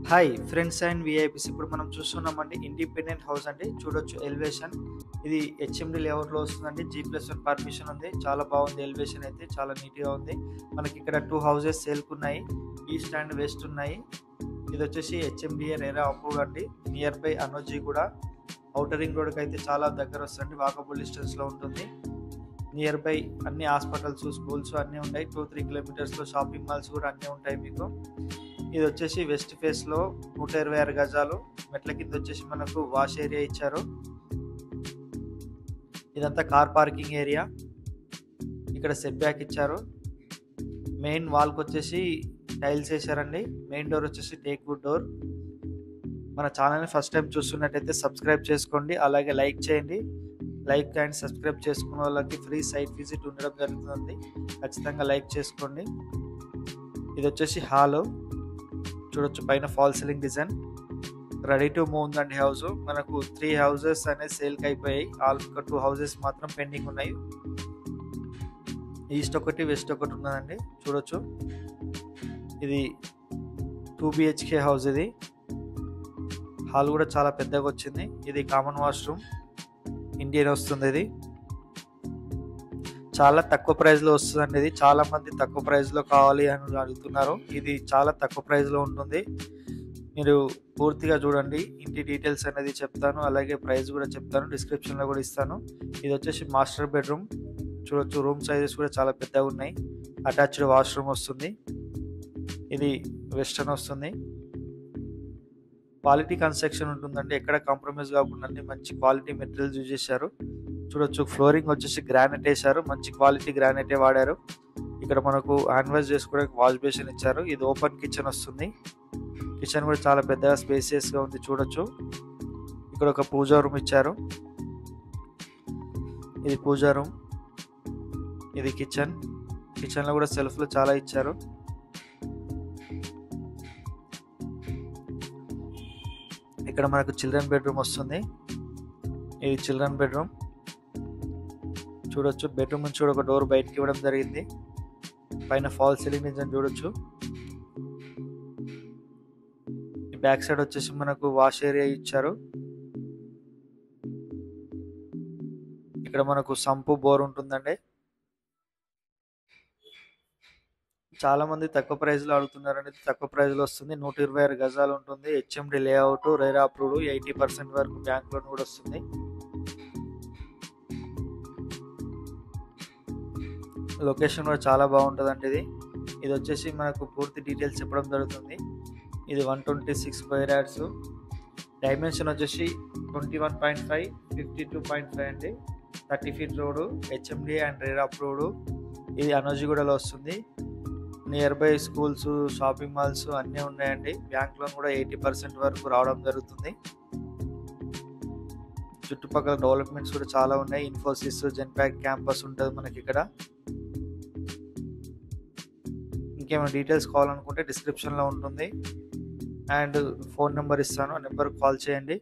Hi friends and VIPs. ఇప్పుడు మనం చూస్తున్నామండి ఇండిపెండెంట్ హౌస్ అండి. చూడొచ్చు ఎలివేషన్. ఇది హెచ్ఎండి లేఅవుట్లో వస్తుందండి. G+1 పర్మిషన్ ఉంది. చాలా బాగుంది. ఎలివేషన్ అయితే చాలా నీట్గా ఉంది. మనకి ఇక్కడ 2 హౌసెస్ సేల్కున్నాయి. ఈస్ట్ అండ్ వెస్ట్ ఉన్నాయి. ఇది వచ్చేసి హెచ్ఎండిఏ రేరా అప్రూవ్డ్ అండి. నియర్ బై అనోజీ కూడా ఔటర్ రింగ్ రోడ్కి అయితే చాలా దగ్గర వస్తుంది. వాకబుల్ డిస్టెన్స్లో ఉంటుంది. నియర్ బై అన్ని హాస్పిటల్స్, స్కూల్స్ అన్నీ ఉన్నాయి. 2-3 కిలోమీటర్స్లో షాపింగ్ మాల్స్ కూడా అన్నీ ఉంటాయి మీకు. ఇది వచ్చేసి వెస్ట్ ఫేస్లో 126 గజాలు. మెట్ల కింద వచ్చేసి మనకు వాష్ ఏరియా ఇచ్చారు. ఇదంతా కార్ పార్కింగ్ ఏరియా. ఇక్కడ సెట్ బ్యాక్ ఇచ్చారు. మెయిన్ వాల్కి వచ్చేసి టైల్స్ వేసారండి. మెయిన్ డోర్ వచ్చేసి టేక్ వుడ్ డోర్. మన ఛానల్ని ఫస్ట్ టైం చూస్తున్నట్టయితే సబ్స్క్రైబ్ చేసుకోండి, అలాగే లైక్ చేయండి. లైక్ అండ్ సబ్స్క్రైబ్ చేసుకున్న వాళ్ళకి ఫ్రీ సైట్ విజిట్ ఉండడం జరుగుతుంది. ఖచ్చితంగా లైక్ చేసుకోండి. ఇది వచ్చేసి హాల్. చూడొచ్చు పైన fall ceiling design. Ready to move ఉందండి హౌస్. మనకు 3 హౌసెస్ అనేది సేల్కి అయిపోయాయి. 2 హౌసెస్ మాత్రం పెండింగ్ ఉన్నాయి. ఈస్ట్ ఒకటి, వెస్ట్ ఒకటి ఉన్నదండి. చూడొచ్చు ఇది 2 BHK హౌస్. ఇది హాల్ కూడా చాలా పెద్దగా వచ్చింది. ఇది కామన్ వాష్రూమ్, ఇండియన్ వస్తుంది. ఇది చాలా తక్కువ ప్రైస్లో వస్తుందండి. ఇది చాలా మంది తక్కువ ప్రైస్లో కావాలి అని అడుగుతున్నారు. ఇది చాలా తక్కువ ప్రైస్లో ఉంటుంది. మీరు పూర్తిగా చూడండి. ఇంటి డీటెయిల్స్ అనేది చెప్తాను, అలాగే ప్రైస్ కూడా చెప్తాను. డిస్క్రిప్షన్లో కూడా ఇస్తాను. ఇది వచ్చేసి మాస్టర్ బెడ్రూమ్. చూడొచ్చు రూమ్ సైజెస్ కూడా చాలా పెద్దగా ఉన్నాయి. అటాచ్డ్ వాష్రూమ్ వస్తుంది. ఇది వెస్టర్న్ వస్తుంది. క్వాలిటీ కన్స్ట్రక్షన్ ఉంటుందండి. ఎక్కడ కాంప్రమైజ్ కాకుండా అన్ని మంచి క్వాలిటీ మెటీరియల్స్ యూజ్ చేశారు. చూడొచ్చు ఫ్లోరింగ్ వచ్చేసి గ్రానైట్ వేశారు. మంచి క్వాలిటీ గ్రానైటే వాడారు. ఇక్కడ మనకు హ్యాండ్ వాష్ చేసుకోవడానికి వాష్ బేసిన్ ఇచ్చారు. ఇది ఓపెన్ కిచెన్ వస్తుంది. కిచెన్ కూడా చాలా పెద్దగా స్పేసియస్గా ఉంది. చూడొచ్చు ఇక్కడ ఒక పూజా రూమ్ ఇచ్చారు. ఇది పూజా రూమ్. ఇది కిచెన్. కిచెన్లో కూడా సెల్ఫ్లు చాలా ఇచ్చారు. ఇక్కడ మనకు చిల్డ్రన్ బెడ్రూమ్ వస్తుంది. ఇది చిల్డ్రన్ బెడ్రూమ్. చూడొచ్చు బెడ్రూమ్ నుంచి కూడా ఒక డోర్ బయటకి ఇవ్వడం జరిగింది. పైన ఫాల్ సీలింగ్ డిజైన్ చూడొచ్చు. ఈ బ్యాక్ సైడ్ వచ్చేసి మనకు వాష్ ఏరియా ఇచ్చారు. ఇక్కడ మనకు సంపు బోర్ ఉంటుందండి. చాలా మంది తక్కువ ప్రైస్లో అడుగుతున్నారండి. తక్కువ ప్రైస్లో వస్తుంది. 126 గజాలు ఉంటుంది. HMD layout, RERA approved. 80% వరకు బ్యాంక్ లోన్ కూడా వస్తుంది. లొకేషన్ కూడా చాలా బాగుంటుందండి. ఇది వచ్చేసి మనకు పూర్తి డీటెయిల్స్ చెప్పడం జరుగుతుంది. ఇది 126 స్క్వేర్ యార్డ్స్. డైమెన్షన్ వచ్చేసి 21.5, 52.5 అండి. 30 feet road. HMD and RERA approved. ఇది అనోజిగూడలో వస్తుంది. Near by schools, shopping malls అన్నీ ఉన్నాయండి. బ్యాంక్ లోన్ కూడా 80% వరకు రావడం జరుగుతుంది. చుట్టుపక్కల డెవలప్మెంట్స్ కూడా చాలా ఉన్నాయి. ఇన్ఫోసిస్, జెన్పాక్ క్యాంపస్ ఉంటుంది మనకి ఇక్కడ. ఇంకేమైనా డీటెయిల్స్ కావాలనుకుంటే డిస్క్రిప్షన్లో ఉంటుంది. అండ్ ఫోన్ నెంబర్ ఇస్తాను, ఆ నెంబర్కి కాల్ చేయండి.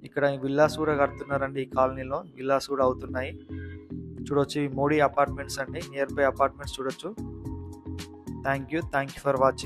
ఇక్కడ విల్లాస్ కూడా కడుతున్నారండి. ఈ కాలనీలో విల్లాస్ కూడా అవుతున్నాయి. చూడొచ్చు ఈ మోడీ అపార్ట్మెంట్స్ అండి. నియర్ బై అపార్ట్మెంట్స్ చూడొచ్చు. Thank you for watching.